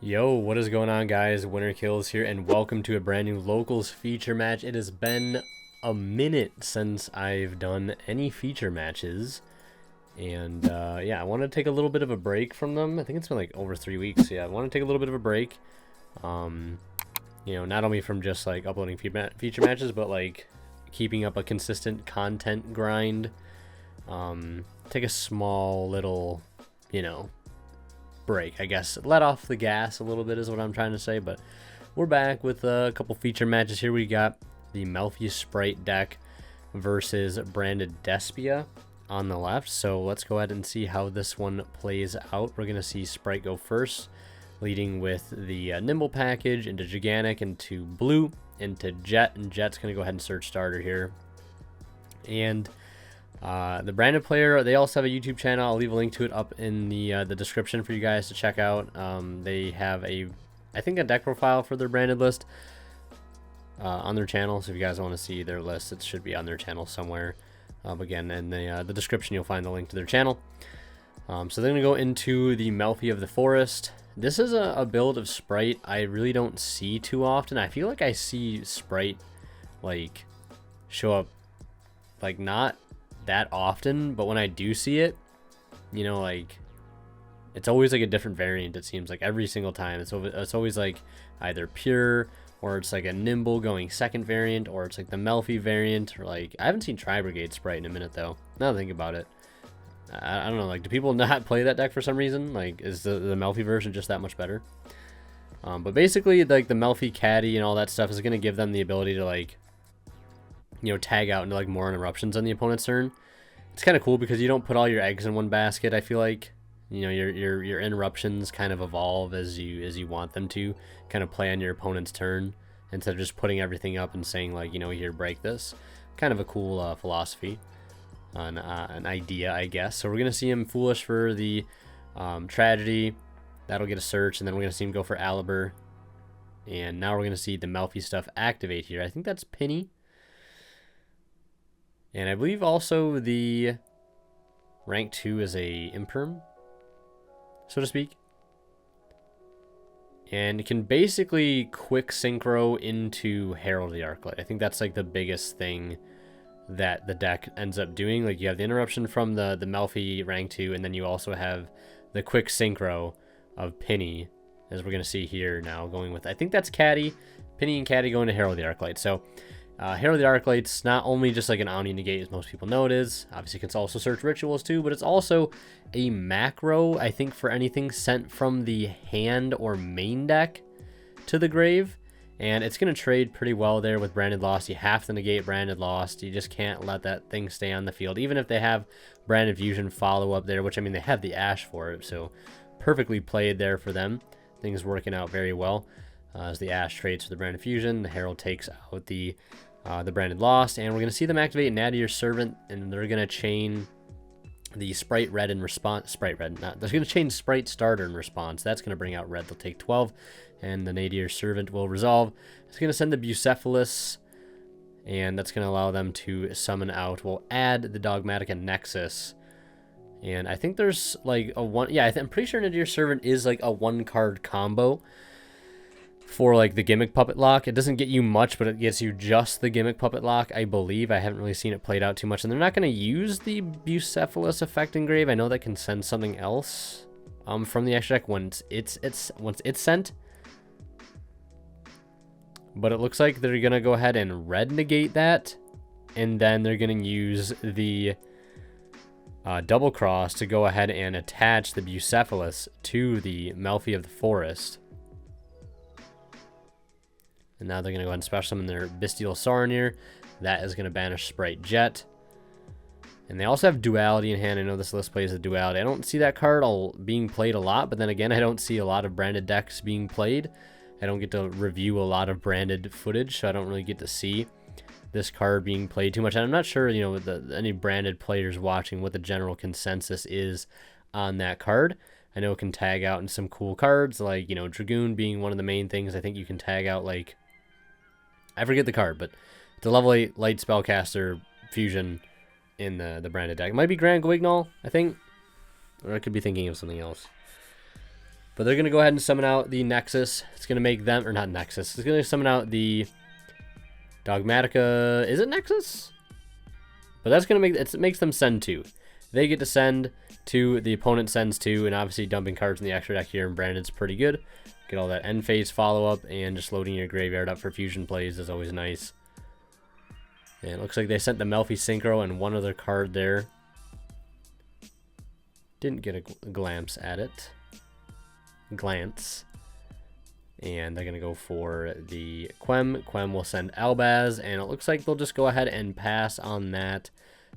Yo, what is going on, guys? Winner Kills here, and welcome to a brand new Locals feature match. It has been a minute since I've done any feature matches, and yeah, I want to take a little bit of a break from them. I think it's been like over 3 weeks. Yeah, I want to take a little bit of a break. You know, not only from just like uploading feature matches, but like keeping up a consistent content grind. Take a small little, you know, break, I guess. Let off the gas a little bit is what I'm trying to say, but we're back with a couple feature matches here. We got the Melffy Spright deck versus branded Despia on the left, so let's go ahead and see how this one plays out. We're going to see Spright go first, leading with the Nimble package into Gigantic, into Blue, into Jet, and Jet's going to go ahead and search starter here. And the branded player, they also have a YouTube channel. I'll leave a link to it up in the description for you guys to check out. They have I think a deck profile for their branded list on their channel. So if you guys want to see their list, it should be on their channel somewhere. Again, in the description, you'll find the link to their channel. So they're going to go into the Melffy of the Forest. This is a build of Spright I really don't see too often. I feel like I see Spright like show up like not that often, but when I do see it, you know, like it's always like a different variant. It seems like every single time it's always like either pure, or it's like a Nimble going second variant, or it's like the Melffy variant, or like I haven't seen Tri-Brigade Spright in a minute though. Now that I think about it, I don't know, like do people not play that deck for some reason? Like is the Melffy version just that much better? But basically like the Melffy caddy and all that stuff is going to give them the ability to like, you know, tag out into like more interruptions on the opponent's turn. It's kind of cool because you don't put all your eggs in one basket. I feel like, you know, your interruptions kind of evolve as you want them to, kind of play on your opponent's turn instead of just putting everything up and saying like, you know, here, break this. Kind of a cool philosophy, an idea, I guess. So we're gonna see him Foolish for the Tragedy. That'll get a search, and then we're gonna see him go for Aliber. And now we're gonna see the Melffy stuff activate here. I think that's Penny. And I believe also the rank 2 is a Imperm, so to speak. And it can basically quick synchro into Herald the Arclight. I think that's like the biggest thing that the deck ends up doing. Like you have the interruption from the Melffy rank 2, and then you also have the quick synchro of Penny, as we're going to see here now, going with, I think that's Caddy. Penny and Caddy going to Herald the Arclight. So Herald the Arclight's not only just like an Omni Negate as most people know it is, obviously it can also search rituals too, but it's also a macro, I think, for anything sent from the hand or main deck to the grave. And it's going to trade pretty well there with Branded Lost. You have to negate Branded Lost. You just can't let that thing stay on the field. Even if they have Branded Fusion follow up there, which I mean they have the Ash for it, so perfectly played there for them. Things working out very well. As the Ash trades for the Branded Fusion, the Herald takes out the Branded Lost, and we're going to see them activate Nadir Servant, and they're going to chain the Spright Red in response. Spright Red, they're going to chain Spright Starter in response. That's going to bring out Red. They'll take 12, and the Nadir Servant will resolve. It's going to send the Bucephalus, and that's going to allow them to summon out. We'll add the Dogmatica Nexus, and I think there's like a one. Yeah, I'm pretty sure Nadir Servant is like a 1-card combo for like the Gimmick Puppet Lock. It doesn't get you much, but it gets you just the Gimmick Puppet Lock, I believe. I haven't really seen it played out too much, and they're not going to use the Bucephalus effect engrave. I know that can send something else from the extra deck once it's sent, but it looks like they're going to go ahead and red negate that, and then they're going to use the double cross to go ahead and attach the Bucephalus to the Melffy of the Forest. And now they're going to go ahead and special summon their Bestial Saronir. That is going to banish Spright Jet. And they also have Duality in hand. I know this list plays the Duality. I don't see that card being played a lot, but then again, I don't see a lot of branded decks being played. I don't get to review a lot of branded footage, so I don't really get to see this card being played too much. And I'm not sure, you know, with any branded players watching, what the general consensus is on that card. I know it can tag out in some cool cards, like, you know, Dragoon being one of the main things. I think you can tag out, like, I forget the card, but it's a level 8 light spellcaster fusion in the branded deck. It might be Grand Guignol, I think. Or I could be thinking of something else. But they're going to go ahead and summon out the Nexus. It's going to make them, or not Nexus, it's going to summon out the Dogmatica. Is it Nexus? But that's going to make, it makes them send 2. They get to send 2, the opponent sends 2, and obviously dumping cards in the extra deck here in Branded's pretty good. Get all that end phase follow-up, and just loading your graveyard up for fusion plays is always nice. And it looks like they sent the Melffy Synchro and one other card there. Didn't get a glance at it. And they're going to go for the Quem. Quem will send Albaz, and it looks like they'll just go ahead and pass on that.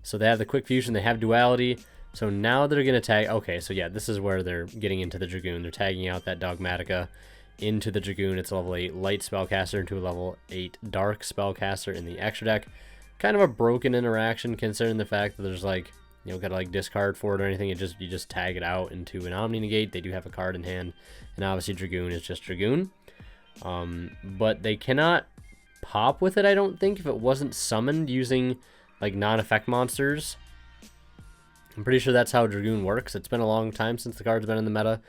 So they have the quick fusion, they have duality. So now they're going to tag, okay, so yeah, this is where they're getting into the Dragoon. They're tagging out that Dogmatica into the Dragoon. It's a level 8 light spellcaster into a level 8 dark spellcaster in the extra deck. Kind of a broken interaction considering the fact that there's like, you know, gotta like discard for it or anything. You just tag it out into an Omni Negate. They do have a card in hand, and obviously Dragoon is just Dragoon. But they cannot pop with it, I don't think, if it wasn't summoned using like non-effect monsters. I'm pretty sure that's how Dragoon works. It's been a long time since the card's been in the meta.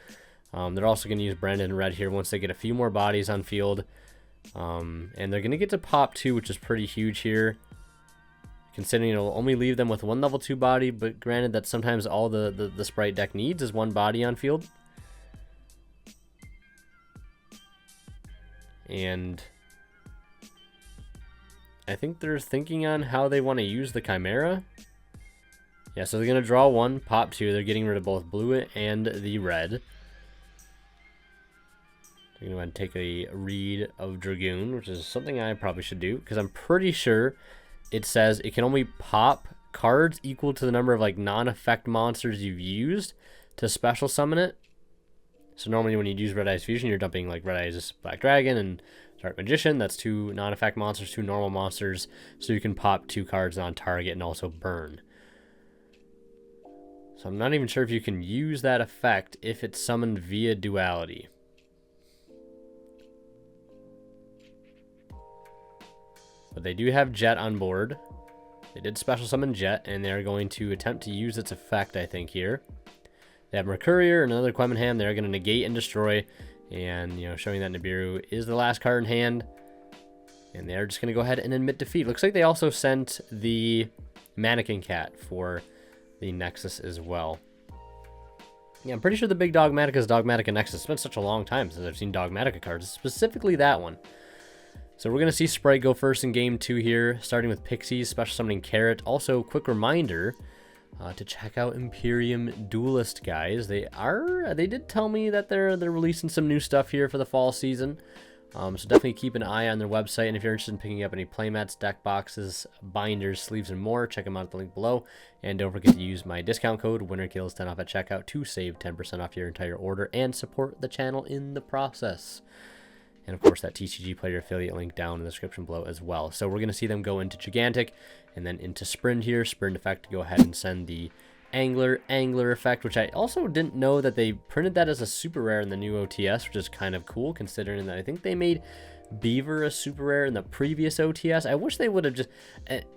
They're also going to use Branded in red here once they get a few more bodies on field. And they're going to get to pop 2, which is pretty huge here, considering it'll only leave them with 1 level 2 body, but granted that sometimes all the Spright deck needs is 1 body on field. And I think they're thinking on how they want to use the Chimera. Yeah, so they're going to draw 1, pop 2. They're getting rid of both blue and the red. They're going to go ahead and take a read of Dragoon, which is something I probably should do, because I'm pretty sure it says it can only pop cards equal to the number of like non-effect monsters you've used to special summon it. So normally when you use Red Eyes Fusion, you're dumping like Red Eyes Black Dragon and Dark Magician. That's 2 non-effect monsters, 2 normal monsters. So you can pop 2 cards on target and also burn. So I'm not even sure if you can use that effect if it's summoned via duality. But they do have Jet on board. They did special summon Jet, and they're going to attempt to use its effect, I think, here. They have Mercurier and another Quemenham. They're going to negate and destroy, and, you know, showing that Nibiru is the last card in hand. And they're just going to go ahead and admit defeat. Looks like they also sent the Mannequin Cat for the Nexus as well. Yeah, I'm pretty sure the big Dogmatica is Dogmatica Nexus. It's been such a long time since I've seen Dogmatica cards, specifically that one. So we're going to see Spright go first in game 2 here, starting with Pixies, special summoning Carrot. Also, quick reminder to check out Imperium Duelist, guys. They did tell me that they're releasing some new stuff here for the fall season. So definitely keep an eye on their website, and if you're interested in picking up any playmats, deck boxes, binders, sleeves, and more, check them out at the link below. And don't forget to use my discount code WinterKills10 off at checkout to save 10% off your entire order and support the channel in the process. And of course, that TCG player affiliate link down in the description below as well. So we're going to see them go into Gigantic and then into Sprint here. Sprint effect to go ahead and send the Angler effect, which I also didn't know that they printed that as a super rare in the new OTS, which is kind of cool considering that I think they made Beaver a super rare in the previous OTS. I wish they would have just,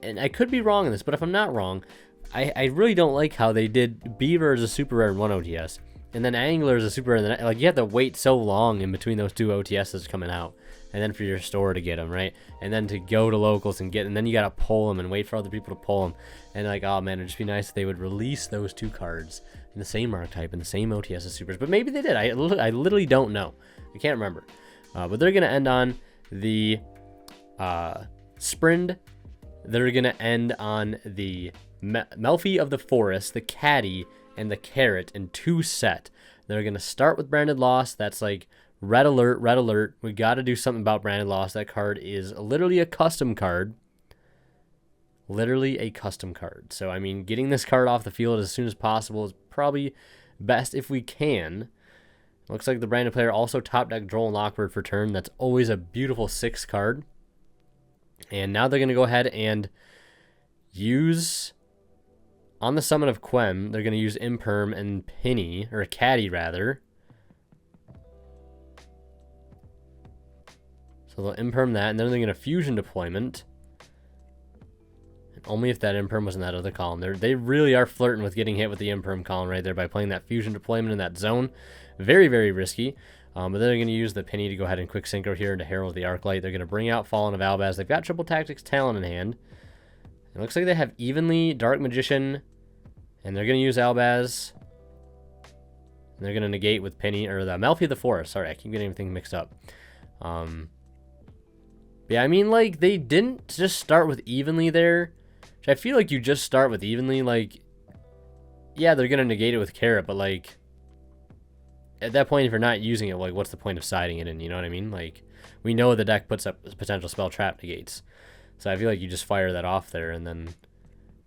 and I could be wrong in this, but if I'm not wrong, I really don't like how they did Beaver as a super rare in one OTS. And then Angler is a super rare. Like, you have to wait so long in between those 2 OTSs coming out. And then for your store to get them, right? And then to go to locals and get, and then you got to pull them and wait for other people to pull them. And like, oh man, it'd just be nice if they would release those 2 cards in the same archetype, in the same OTS as supers. But maybe they did. I literally don't know. I can't remember. But they're going to end on the Sprind. They're going to end on the Melffy of the Forest, the Caddy, and the Carrot in 2 set. They're going to start with Branded Lost. That's like red alert, red alert. We got to do something about Branded Lost. That card is literally a custom card. Literally a custom card. So, I mean, getting this card off the field as soon as possible is probably best if we can. Looks like the Branded player also top deck Droll and Lockbird for turn. That's always a beautiful 6 card. And now they're going to go ahead and use... On the summon of Quem, they're going to use Imperm and Penny, or Caddy rather. So they'll Imperm that, and then they're going to Fusion Deployment. And Only if that Imperm was in that other column. They really are flirting with getting hit with the Imperm column right there by playing that Fusion Deployment in that zone. Very, very risky. But then they're going to use the Penny to go ahead and quick synchro here into Herald of the Arclight. They're going to bring out Fallen of Albaz. They've got Triple Tactics Talon in hand. It looks like they have evenly Dark Magician, and they're going to use Albaz. And they're going to negate with Penny, or the Melffy of the Forest. Sorry, I keep getting everything mixed up. Yeah, I mean, like, they didn't just start with evenly there. Which I feel like you just start with evenly, like, yeah, they're going to negate it with Carrot, but, like, at that point, if you're not using it, like, what's the point of siding it in, you know what I mean? Like, we know the deck puts up potential spell trap negates. So I feel like you just fire that off there and then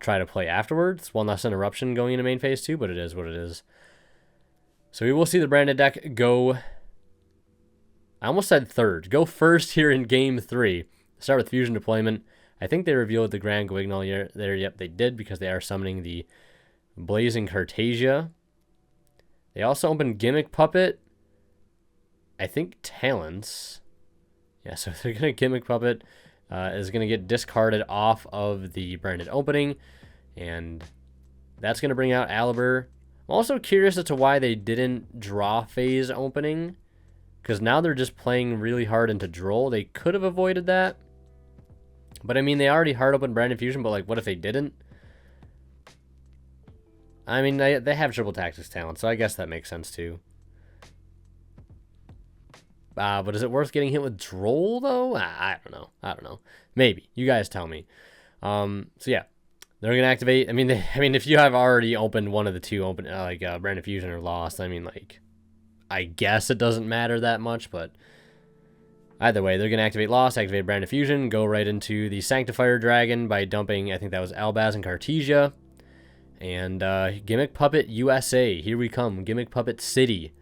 try to play afterwards. One less interruption going into main phase 2, but it is what it is. So we will see the branded deck go... I almost said third. Go first here in game 3. Start with Fusion Deployment. I think they revealed the Grand Guignol there. Yep, they did, because they are summoning the Blazing Cartasia. They also opened Gimmick Puppet. I think Talents. Yeah, so they're going to Gimmick Puppet. Is going to get discarded off of the branded opening. And that's going to bring out Alibur. I'm also curious as to why they didn't draw phase opening. Because now they're just playing really hard into Droll. They could have avoided that. But I mean, they already hard opened Branded Fusion, but like, what if they didn't? I mean, they have Triple Tactics Talent, so I guess that makes sense too. But is it worth getting hit with Droll, though? I don't know. I don't know. Maybe. You guys tell me. So yeah, they're going to activate. I mean, if you have already opened one of the two, Branded Fusion or Lost, I mean, like, I guess it doesn't matter that much, but either way, they're going to activate Lost, activate Branded Fusion, go right into the Sanctifier Dragon by dumping, I think that was Albaz and Cartesia. And Gimmick Puppet USA, here we come. Gimmick Puppet City.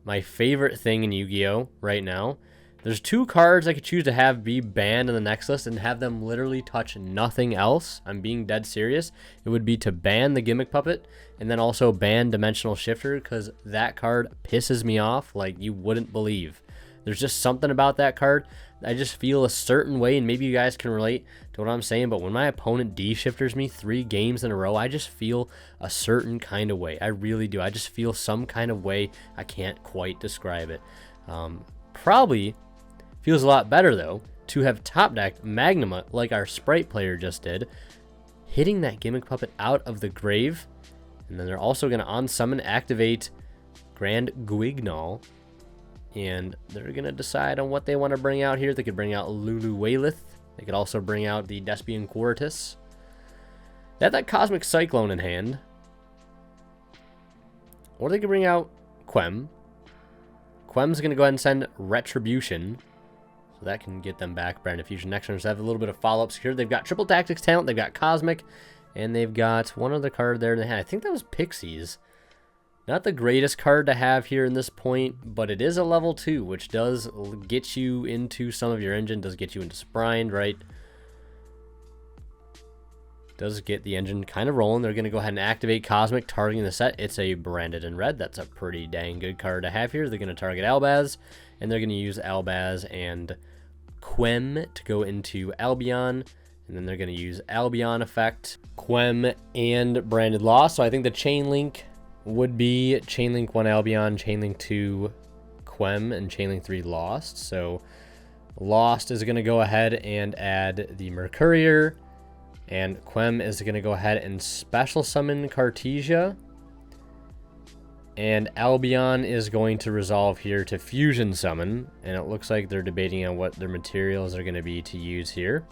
My favorite thing in Yu-Gi-Oh! Right now. There's 2 cards I could choose to have be banned in the next list and have them literally touch nothing else. I'm being dead serious. It would be to ban the Gimmick Puppet and then also ban Dimensional Shifter, because that card pisses me off like you wouldn't believe. There's just something about that card. I just feel a certain way, and maybe you guys can relate to what I'm saying, but when my opponent D-shifters me 3 games in a row, I just feel a certain kind of way. I really do. I just feel some kind of way. I can't quite describe it. Probably feels a lot better, though, to have top decked Magnuma like our Spright player just did, hitting that Gimmick Puppet out of the grave, and then they're also going to on-summon activate Grand Guignol. And they're going to decide on what they want to bring out here. They could bring out Lulu Waylith. They could also bring out the Despian Quartus. They have that Cosmic Cyclone in hand. Or they could bring out Quem. Quem's going to go ahead and send Retribution. So that can get them back. Branded Fusion next turn. So they have a little bit of follow-ups here. They've got Triple Tactics Talent. They've got Cosmic. And they've got one other card there in the hand. I think that was Pixies. Not the greatest card to have here in this point, but it is a level 2, which does get you into some of your engine, does get you into Sprind, right? Does get the engine kind of rolling. They're going to go ahead and activate Cosmic, targeting the set. It's a branded in red. That's a pretty dang good card to have here. They're going to target Albaz, and they're going to use Albaz and Quem to go into Albion. And then they're going to use Albion effect, Quem, and branded Lost. So I think the chain link would be Chainlink 1 Albion, Chainlink 2 Quem, and Chainlink 3 Lost. So Lost is going to go ahead and add the Mercurier, and Quem is going to go ahead and special summon Cartesia, and Albion is going to resolve here to fusion summon, and it looks like they're debating on what their materials are going to be to use here.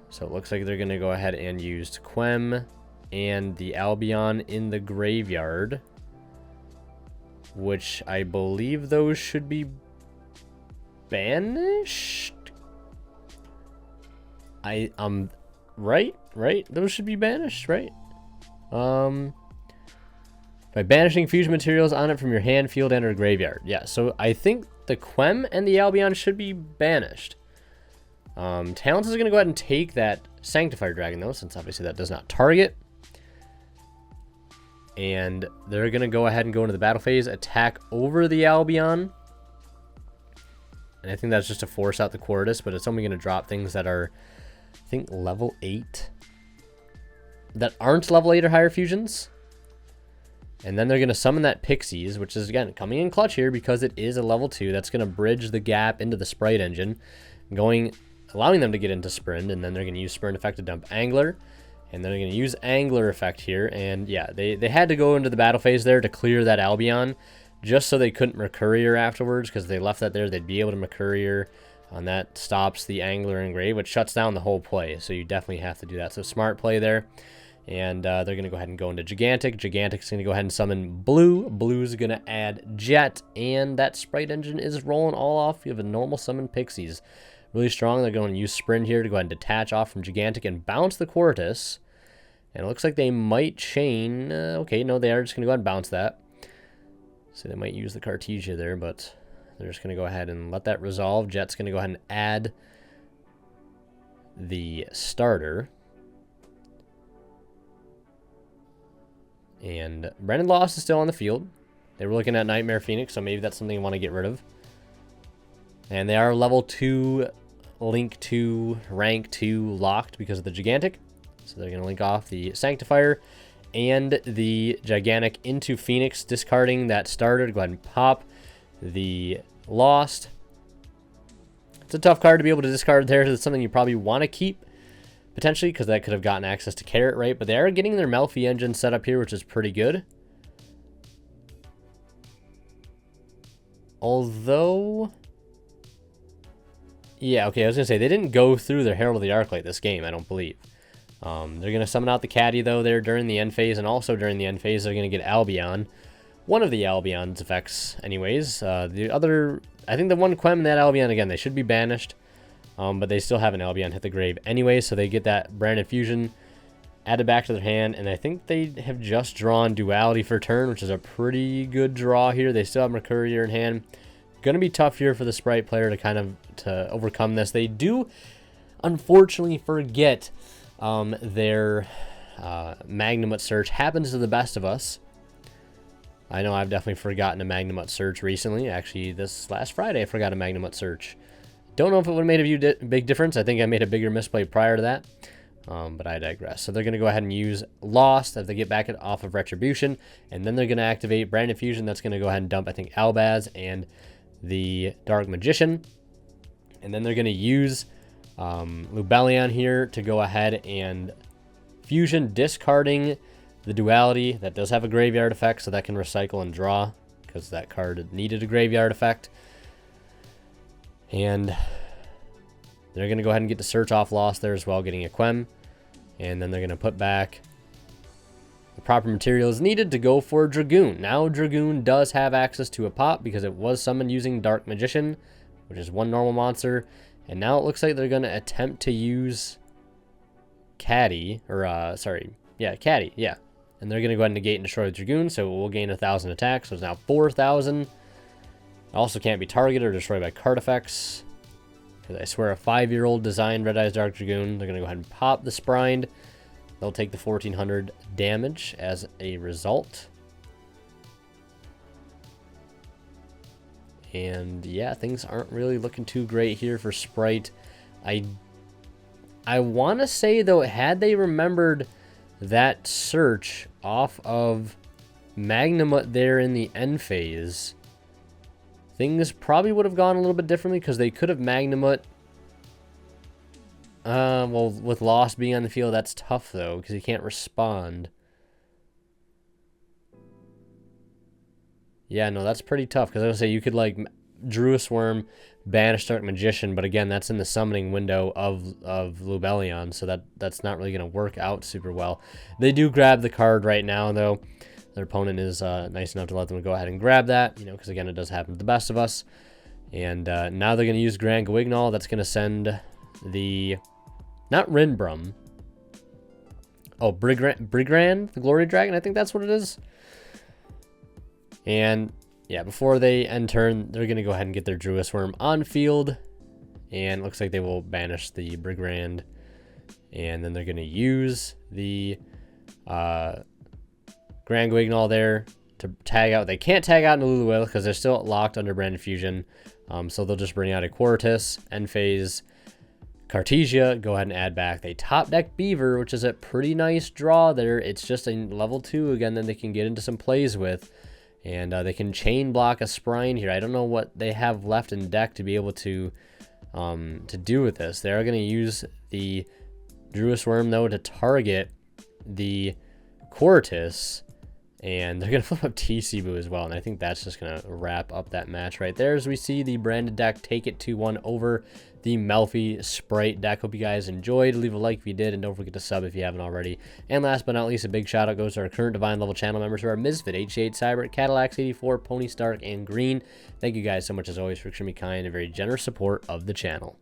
So it looks like they're going to go ahead and use Quem and the Albion in the graveyard, which I believe those should be banished. Right, those should be banished, right? By banishing fusion materials on it from your hand, field, and or graveyard. Yeah, so I think the Quem and the Albion should be banished. Talents is going to go ahead and take that Sanctifier Dragon, though, since obviously that does not target. And they're going to go ahead and go into the battle phase, attack over the Albion. And I think that's just to force out the Quartus, but it's only going to drop things that are I think level 8 that aren't level 8 or higher fusions. And then they're going to summon that Pixies, which is, again, coming in clutch here because it is a level 2. That's going to bridge the gap into the Spright engine, allowing them to get into Sprint, and then they're going to use Sprint effect to dump Angler. And then they're going to use Angler effect here. And, yeah, they had to go into the battle phase there to clear that Albion, just so they couldn't Mercurier afterwards, because if they left that there, they'd be able to Mercurier. And that stops the Angler Engrave, which shuts down the whole play. So you definitely have to do that. So smart play there. And they're going to go ahead and go into Gigantic. Gigantic's going to go ahead and summon Blue. Blue's going to add Jet. And that Spright engine is rolling all off. You have a normal summon Pixies. Really strong. They're going to use Sprint here to go ahead and detach off from Gigantic and bounce the Quartus. And it looks like they might chain. Okay, no, they are just going to go ahead and bounce that. So they might use the Cartesia there, but they're just going to go ahead and let that resolve. Jet's going to go ahead and add the starter. And Brennan Lost is still on the field. They were looking at Nightmare Phoenix, so maybe that's something you want to get rid of. And they are level 2, Link 2, Rank 2 locked because of the Gigantic. So they're going to link off the Sanctifier and the Gigantic into Phoenix, discarding that starter to go ahead and pop the Lost. It's a tough card to be able to discard there. It's something you probably want to keep, potentially, because that could have gotten access to Carrot, right? But they are getting their Melffy engine set up here, which is pretty good. Although, yeah, okay, I was going to say, they didn't go through their Herald of the Arclight this game, I don't believe. They're going to summon out the Caddy, though, there during the end phase, and also during the end phase, they're going to get Albion. One of the Albion's effects, anyways. The other, I think the one Quem and that Albion, again, they should be banished. But they still have an Albion hit the grave anyway, so they get that Branded Fusion added back to their hand. And I think they have just drawn Duality for turn, which is a pretty good draw here. They still have Mercurier in hand. Going to be tough here for the Spright player to overcome this. They do, unfortunately, forget their Magnamut Search. Happens to the best of us. I know I've definitely forgotten a Magnamut Search recently. Actually, this last Friday, I forgot a Magnamut Search. Don't know if it would have made a big difference. I think I made a bigger misplay prior to that, but I digress. So they're going to go ahead and use Lost as they get back off of Retribution, and then they're going to activate Branded Fusion. That's going to go ahead and dump, I think, Albaz and the Dark Magician. And then they're going to use Lubellion here to go ahead and Fusion, discarding the Duality. That does have a graveyard effect, so that can recycle and draw, because that card needed a graveyard effect. And they're going to go ahead and get the Search off Lost there as well, getting a Quem. And then they're going to put back the proper materials needed to go for Dragoon. Now Dragoon does have access to a pop because it was summoned using Dark Magician, which is one normal monster. And now it looks like they're going to attempt to use Caddy, or Caddy, yeah. And they're going to go ahead and negate and destroy the Dragoon, so it will gain 1,000 attacks, so it's now 4,000. Also can't be targeted or destroyed by card effects. Because I swear a 5-year-old designed Red Eyes Dark Dragoon. They're going to go ahead and pop the Sprind. They'll take the 1,400 damage as a result. And yeah, things aren't really looking too great here for Spright. I want to say, though, had they remembered that search off of Magnamut there in the end phase, things probably would have gone a little bit differently, because they could have Magnamut. Well, with Lost being on the field, that's tough, though, because he can't respond. Yeah, no, that's pretty tough, because I was going to say, you could, like, Druid Worm, banish Dark Magician, but again, that's in the summoning window of Lubellion, so that's not really going to work out super well. They do grab the card right now, though. Their opponent is nice enough to let them go ahead and grab that, because again, it does happen to the best of us. And now they're going to use Grand Guignol. That's going to send the, not Rinbrum. Oh, Brigand, the Glory Dragon. I think that's what it is. And yeah, before they end turn, they're going to go ahead and get their Druid Worm on field. And it looks like they will banish the Brigand. And then they're going to use the Grand Guignol there to tag out. They can't tag out into Luluel because they're still locked under Branded Fusion. So they'll just bring out a Quartus, end phase, Cartesia, go ahead and add back the top deck Beaver, which is a pretty nice draw there. It's just a level 2 again that they can get into some plays with. And they can chain block a Spright here. I don't know what they have left in deck to be able to do with this. They're going to use the Druid Worm, though, to target the Quartus. And they're going to flip up TC-Boo as well. And I think that's just going to wrap up that match right there. As we see the branded deck take it 2-1 over the Melffy Spright deck. Hope you guys enjoyed. Leave a like if you did. And don't forget to sub if you haven't already. And last but not least, a big shout out goes to our current Divine level channel members who are Misfit, H8, Cyber, Cadillacs 84, Pony Stark, and Green. Thank you guys so much as always for extremely kind and very generous support of the channel.